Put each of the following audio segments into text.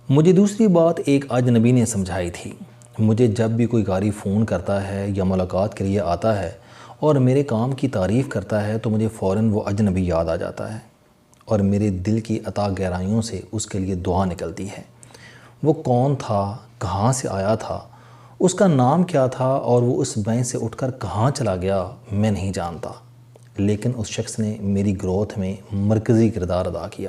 مجھے دوسری بات ایک اجنبی نے سمجھائی تھی۔ مجھے جب بھی کوئی قاری فون کرتا ہے یا ملاقات کے لیے آتا ہے اور میرے کام کی تعریف کرتا ہے تو مجھے فوراً وہ اجنبی یاد آ جاتا ہے اور میرے دل کی عطا گہرائیوں سے اس کے لیے دعا نکلتی ہے۔ وہ کون تھا، کہاں سے آیا تھا، اس کا نام کیا تھا اور وہ اس بینچ سے اٹھ کر کہاں چلا گیا، میں نہیں جانتا، لیکن اس شخص نے میری گروتھ میں مرکزی کردار ادا کیا۔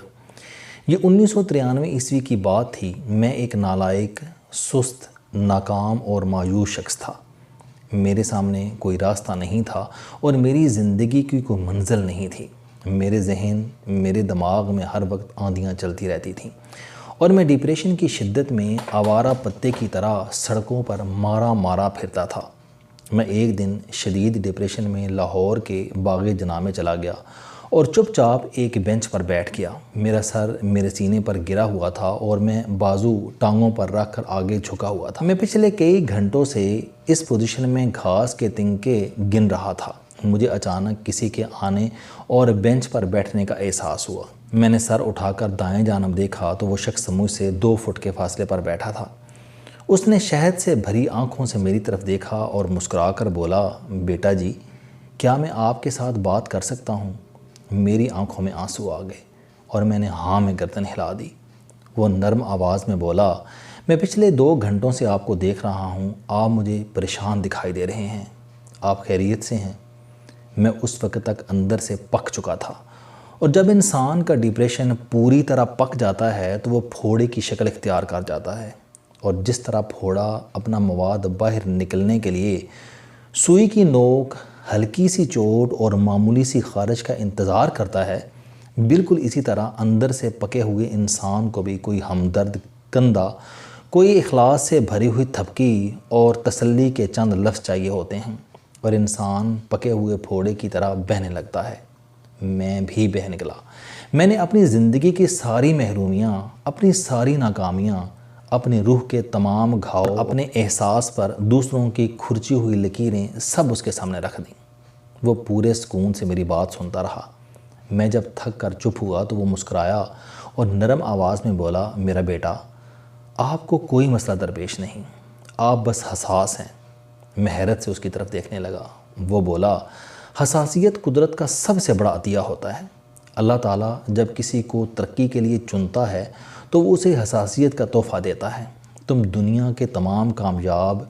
یہ 1993 کی بات تھی۔ میں ایک نالائق، سست، ناکام اور مایوس شخص تھا۔ میرے سامنے کوئی راستہ نہیں تھا اور میری زندگی کی کوئی منزل نہیں تھی۔ میرے ذہن، میرے دماغ میں ہر وقت آندیاں چلتی رہتی تھیں اور میں ڈپریشن کی شدت میں آوارہ پتے کی طرح سڑکوں پر مارا پھرتا تھا۔ میں ایک دن شدید ڈپریشن میں لاہور کے باغ جناح میں چلا گیا اور چپ چاپ ایک بینچ پر بیٹھ گیا۔ میرا سر میرے سینے پر گرا ہوا تھا اور میں بازو ٹانگوں پر رکھ کر آگے جھکا ہوا تھا۔ میں پچھلے کئی گھنٹوں سے اس پوزیشن میں گھاس کے تنکے گن رہا تھا۔ مجھے اچانک کسی کے آنے اور بینچ پر بیٹھنے کا احساس ہوا۔ میں نے سر اٹھا کر دائیں جانب دیکھا تو وہ شخص مجھ سے 2 فٹ کے فاصلے پر بیٹھا تھا۔ اس نے شہد سے بھری آنکھوں سے میری طرف دیکھا اور مسکرا کر بولا، بیٹا جی، کیا میں آپ کے ساتھ بات کر سکتا ہوں؟ میری آنکھوں میں آنسو آ گئے اور میں نے ہاں میں گردن ہلا دی۔ وہ نرم آواز میں بولا، میں پچھلے 2 گھنٹوں سے آپ کو دیکھ رہا ہوں، آپ مجھے پریشان دکھائی دے رہے ہیں، آپ خیریت سے ہیں؟ میں اس وقت تک اندر سے پک چکا تھا، اور جب انسان کا ڈپریشن پوری طرح پک جاتا ہے تو وہ پھوڑے کی شکل اختیار کر جاتا ہے، اور جس طرح پھوڑا اپنا مواد باہر نکلنے کے لیے سوئی کی نوک، ہلکی سی چوٹ اور معمولی سی خارش کا انتظار کرتا ہے، بالکل اسی طرح اندر سے پکے ہوئے انسان کو بھی کوئی ہمدرد کندھا، کوئی اخلاص سے بھری ہوئی تھپکی اور تسلی کے چند لفظ چاہیے ہوتے ہیں، اور انسان پکے ہوئے پھوڑے کی طرح بہنے لگتا ہے۔ میں بھی بہہ نکلا۔ میں نے اپنی زندگی کی ساری محرومیاں، اپنی ساری ناکامیاں، اپنے روح کے تمام گھاؤ، اپنے احساس پر دوسروں کی کھرچی ہوئی لکیریں سب اس کے سامنے رکھ دیں۔ وہ پورے سکون سے میری بات سنتا رہا۔ میں جب تھک کر چپ ہوا تو وہ مسکرایا اور نرم آواز میں بولا، میرا بیٹا، آپ کو کوئی مسئلہ درپیش نہیں، آپ بس حساس ہیں۔ میں حیرت سے اس کی طرف دیکھنے لگا۔ وہ بولا، حساسیت قدرت کا سب سے بڑا عطیہ ہوتا ہے۔ اللہ تعالیٰ جب کسی کو ترقی کے لیے چنتا ہے تو وہ اسے حساسیت کا تحفہ دیتا ہے۔ تم دنیا کے تمام کامیاب،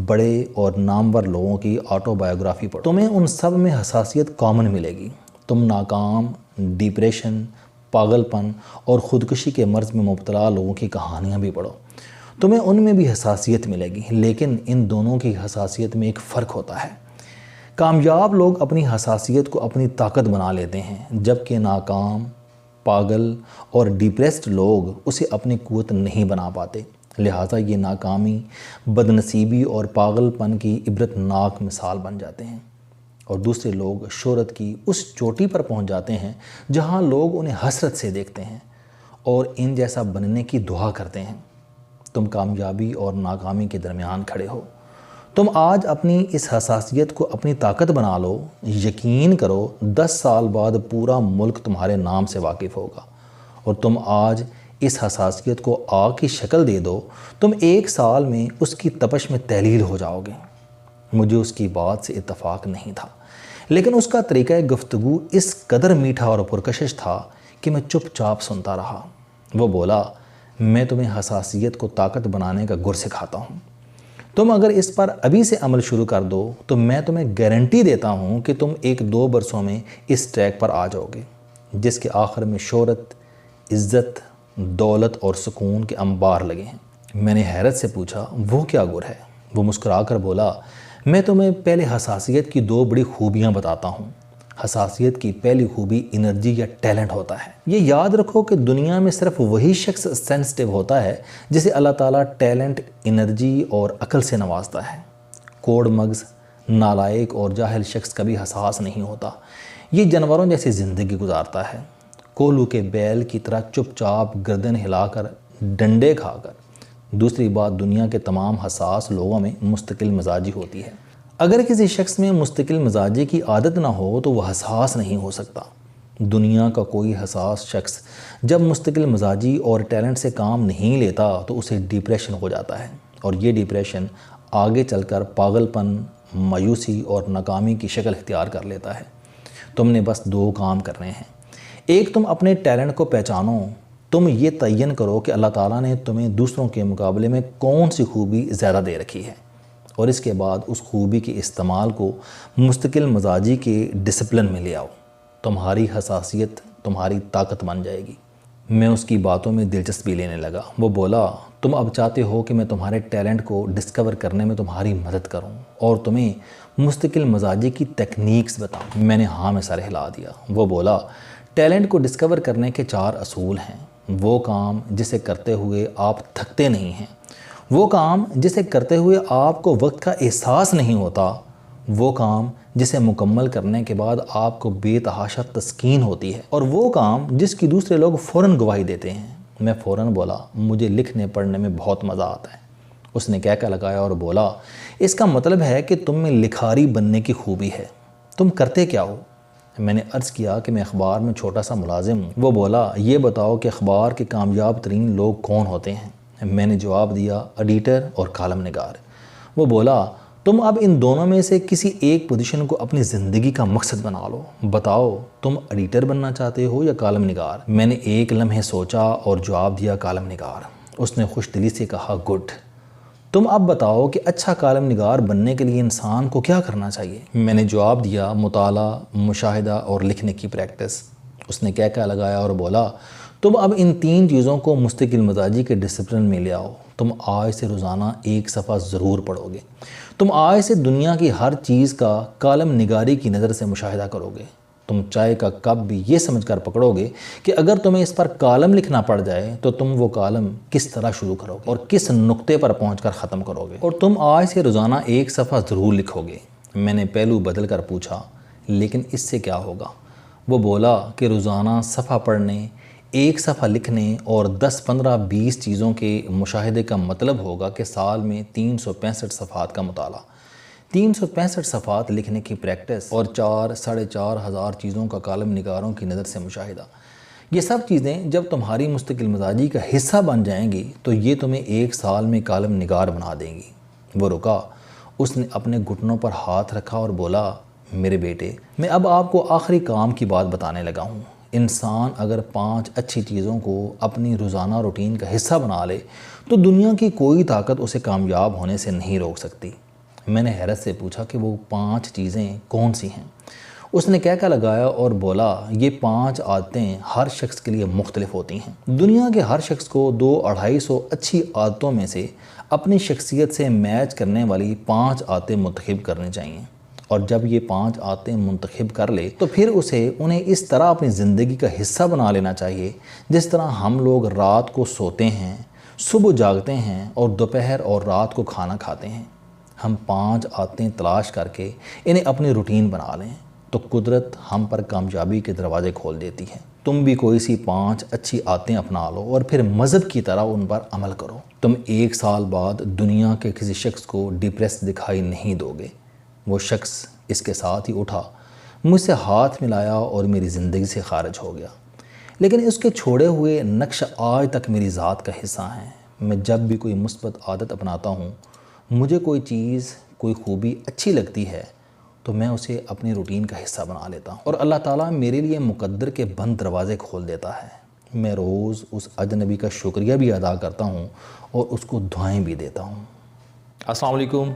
بڑے اور نامور لوگوں کی آٹو بایوگرافی پڑھو، تمہیں ان سب میں حساسیت کامن ملے گی۔ تم ناکام، ڈپریشن، پاگل پن اور خودکشی کے مرض میں مبتلا لوگوں کی کہانیاں بھی پڑھو، تمہیں ان میں بھی حساسیت ملے گی، لیکن ان دونوں کی حساسیت میں ایک فرق ہوتا ہے۔ کامیاب لوگ اپنی حساسیت کو اپنی طاقت بنا لیتے ہیں، جبکہ ناکام، پاگل اور ڈپریسڈ لوگ اسے اپنی قوت نہیں بنا پاتے۔ لہٰذا یہ ناکامی، بدنصیبی اور پاگل پن کی عبرتناک مثال بن جاتے ہیں، اور دوسرے لوگ شہرت کی اس چوٹی پر پہنچ جاتے ہیں جہاں لوگ انہیں حسرت سے دیکھتے ہیں اور ان جیسا بننے کی دعا کرتے ہیں۔ تم کامیابی اور ناکامی کے درمیان کھڑے ہو۔ تم آج اپنی اس حساسیت کو اپنی طاقت بنا لو، یقین کرو 10 سال بعد پورا ملک تمہارے نام سے واقف ہوگا، اور تم آج اس حساسیت کو آگ کی شکل دے دو، تم 1 سال میں اس کی تپش میں تحلیل ہو جاؤ گے۔ مجھے اس کی بات سے اتفاق نہیں تھا، لیکن اس کا طریقہ گفتگو اس قدر میٹھا اور پرکشش تھا کہ میں چپ چاپ سنتا رہا۔ وہ بولا، میں تمہیں حساسیت کو طاقت بنانے کا گر سکھاتا ہوں۔ تم اگر اس پر ابھی سے عمل شروع کر دو تو میں تمہیں گارنٹی دیتا ہوں کہ تم 1-2 برسوں میں اس ٹریک پر آ جاؤ گے جس کے آخر میں شہرت، عزت، دولت اور سکون کے انبار لگے ہیں۔ میں نے حیرت سے پوچھا، وہ کیا گر ہے؟ وہ مسکرا کر بولا، میں تمہیں پہلے حساسیت کی 2 بڑی خوبیاں بتاتا ہوں۔ حساسیت کی پہلی خوبی انرجی یا ٹیلنٹ ہوتا ہے۔ یہ یاد رکھو کہ دنیا میں صرف وہی شخص سینسٹیو ہوتا ہے جسے اللہ تعالیٰ ٹیلنٹ، انرجی اور عقل سے نوازتا ہے۔ کوڑ مغز، نالائق اور جاہل شخص کبھی حساس نہیں ہوتا۔ یہ جانوروں جیسی زندگی گزارتا ہے، کولو کے بیل کی طرح چپ چاپ گردن ہلا کر، ڈنڈے کھا کر۔ دوسری بات، دنیا کے تمام حساس لوگوں میں مستقل مزاجی ہوتی ہے۔ اگر کسی شخص میں مستقل مزاجی کی عادت نہ ہو تو وہ حساس نہیں ہو سکتا۔ دنیا کا کوئی حساس شخص جب مستقل مزاجی اور ٹیلنٹ سے کام نہیں لیتا تو اسے ڈپریشن ہو جاتا ہے، اور یہ ڈپریشن آگے چل کر پاگل پن، مایوسی اور ناکامی کی شکل اختیار کر لیتا ہے۔ تم نے بس 2 کام کرنے ہیں۔ ایک، تم اپنے ٹیلنٹ کو پہچانو۔ تم یہ تعین کرو کہ اللہ تعالیٰ نے تمہیں دوسروں کے مقابلے میں کون سی خوبی زیادہ دے رکھی ہے، اور اس کے بعد اس خوبی کے استعمال کو مستقل مزاجی کے ڈسپلن میں لے آؤ۔ تمہاری حساسیت تمہاری طاقت بن جائے گی۔ میں اس کی باتوں میں دلچسپی لینے لگا۔ وہ بولا، تم اب چاہتے ہو کہ میں تمہارے ٹیلنٹ کو ڈسکور کرنے میں تمہاری مدد کروں اور تمہیں مستقل مزاجی کی ٹیکنیکس بتاؤں۔ میں نے ہاں میں سر ہلا دیا۔ وہ بولا، ٹیلنٹ کو ڈسکور کرنے کے 4 اصول ہیں۔ وہ کام جسے کرتے ہوئے آپ تھکتے نہیں ہیں، وہ کام جسے کرتے ہوئے آپ کو وقت کا احساس نہیں ہوتا، وہ کام جسے مکمل کرنے کے بعد آپ کو بے تحاشا تسکین ہوتی ہے، اور وہ کام جس کی دوسرے لوگ فوراً گواہی دیتے ہیں۔ میں فوراً بولا، مجھے لکھنے پڑھنے میں بہت مزہ آتا ہے۔ اس نے کہہ لگایا اور بولا، اس کا مطلب ہے کہ تم میں لکھاری بننے کی خوبی ہے۔ تم کرتے کیا ہو؟ میں نے عرض کیا کہ میں اخبار میں چھوٹا سا ملازم ہوں۔ وہ بولا، یہ بتاؤ کہ اخبار کے کامیاب ترین لوگ کون ہوتے ہیں؟ میں نے جواب دیا، ایڈیٹر اور کالم نگار۔ وہ بولا، تم اب ان دونوں میں سے کسی ایک پوزیشن کو اپنی زندگی کا مقصد بنا لو۔ بتاؤ، تم ایڈیٹر بننا چاہتے ہو یا کالم نگار؟ میں نے ایک لمحے سوچا اور جواب دیا، کالم نگار۔ اس نے خوش دلی سے کہا، گڈ۔ تم اب بتاؤ کہ اچھا کالم نگار بننے کے لیے انسان کو کیا کرنا چاہیے؟ میں نے جواب دیا، مطالعہ، مشاہدہ اور لکھنے کی پریکٹس۔ اس نے کہہ لگایا اور بولا، تم اب ان 3 چیزوں کو مستقل مزاجی کے ڈسپلن میں لے آؤ۔ تم آج سے روزانہ 1 صفحہ ضرور پڑھو گے۔ تم آج سے دنیا کی ہر چیز کا کالم نگاری کی نظر سے مشاہدہ کرو گے۔ تم چائے کا کپ بھی یہ سمجھ کر پکڑو گے کہ اگر تمہیں اس پر کالم لکھنا پڑ جائے تو تم وہ کالم کس طرح شروع کرو گے اور کس نقطے پر پہنچ کر ختم کرو گے، اور تم آج سے روزانہ 1 صفحہ ضرور لکھو گے۔ میں نے پہلو بدل کر پوچھا، لیکن اس سے کیا ہوگا؟ وہ بولا کہ روزانہ صفحہ پڑھنے، 1 صفحہ لکھنے اور 10، 15، 20 چیزوں کے مشاہدے کا مطلب ہوگا کہ سال میں 365 صفحات کا مطالعہ، 365 صفحات لکھنے کی پریکٹس اور 4، 4.5 ہزار چیزوں کا کالم نگاروں کی نظر سے مشاہدہ۔ یہ سب چیزیں جب تمہاری مستقل مزاجی کا حصہ بن جائیں گی تو یہ تمہیں 1 سال میں کالم نگار بنا دیں گی۔ وہ رکا، اس نے اپنے گھٹنوں پر ہاتھ رکھا اور بولا، میرے بیٹے، میں اب آپ کو آخری کام کی بات بتانے لگا ہوں۔ انسان اگر 5 اچھی چیزوں کو اپنی روزانہ روٹین کا حصہ بنا لے تو دنیا کی کوئی طاقت اسے کامیاب ہونے سے نہیں روک سکتی۔ میں نے حیرت سے پوچھا کہ وہ 5 چیزیں کون سی ہیں؟ اس نے کہہ لگایا اور بولا، یہ 5 عادتیں ہر شخص کے لیے مختلف ہوتی ہیں۔ دنیا کے ہر شخص کو 200-250 اچھی عادتوں میں سے اپنی شخصیت سے میچ کرنے والی 5 عادتیں منتخب کرنی چاہیے، اور جب یہ 5 عادتیں منتخب کر لے تو پھر اسے انہیں اس طرح اپنی زندگی کا حصہ بنا لینا چاہیے جس طرح ہم لوگ رات کو سوتے ہیں، صبح جاگتے ہیں اور دوپہر اور رات کو کھانا کھاتے ہیں۔ ہم 5 عادتیں تلاش کر کے انہیں اپنی روٹین بنا لیں تو قدرت ہم پر کامیابی کے دروازے کھول دیتی ہے۔ تم بھی کوئی سی 5 اچھی عادتیں اپنا لو اور پھر مذہب کی طرح ان پر عمل کرو۔ تم 1 سال بعد دنیا کے کسی شخص کو ڈپریس دکھائی نہیں دو گے۔ وہ شخص اس کے ساتھ ہی اٹھا، مجھ سے ہاتھ ملایا اور میری زندگی سے خارج ہو گیا، لیکن اس کے چھوڑے ہوئے نقش آج تک میری ذات کا حصہ ہیں۔ میں جب بھی کوئی مثبت عادت اپناتا ہوں، مجھے کوئی چیز، کوئی خوبی اچھی لگتی ہے تو میں اسے اپنی روٹین کا حصہ بنا لیتا ہوں، اور اللہ تعالیٰ میرے لیے مقدر کے بند دروازے کھول دیتا ہے۔ میں روز اس اجنبی کا شکریہ بھی ادا کرتا ہوں اور اس کو دعائیں بھی دیتا ہوں۔ السلام علیکم۔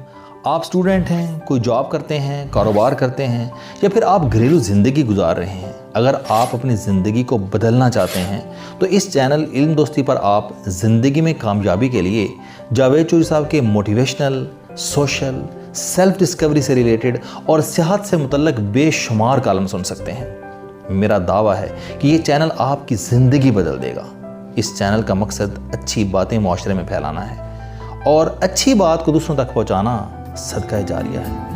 آپ سٹوڈنٹ ہیں، کوئی جاب کرتے ہیں، کاروبار کرتے ہیں، یا پھر آپ گھریلو زندگی گزار رہے ہیں۔ اگر آپ اپنی زندگی کو بدلنا چاہتے ہیں تو اس چینل علم دوستی پر آپ زندگی میں کامیابی کے لیے جاوید چوہری صاحب کے موٹیویشنل، سوشل، سیلف ڈسکوری سے ریلیٹڈ اور صحت سے متعلق بے شمار کالم سن سکتے ہیں۔ میرا دعویٰ ہے کہ یہ چینل آپ کی زندگی بدل دے گا۔ اس چینل کا مقصد اچھی باتیں معاشرے میں پھیلانا ہے، اور اچھی بات کو دوسروں تک پہنچانا صدقہ جاریہ ہے۔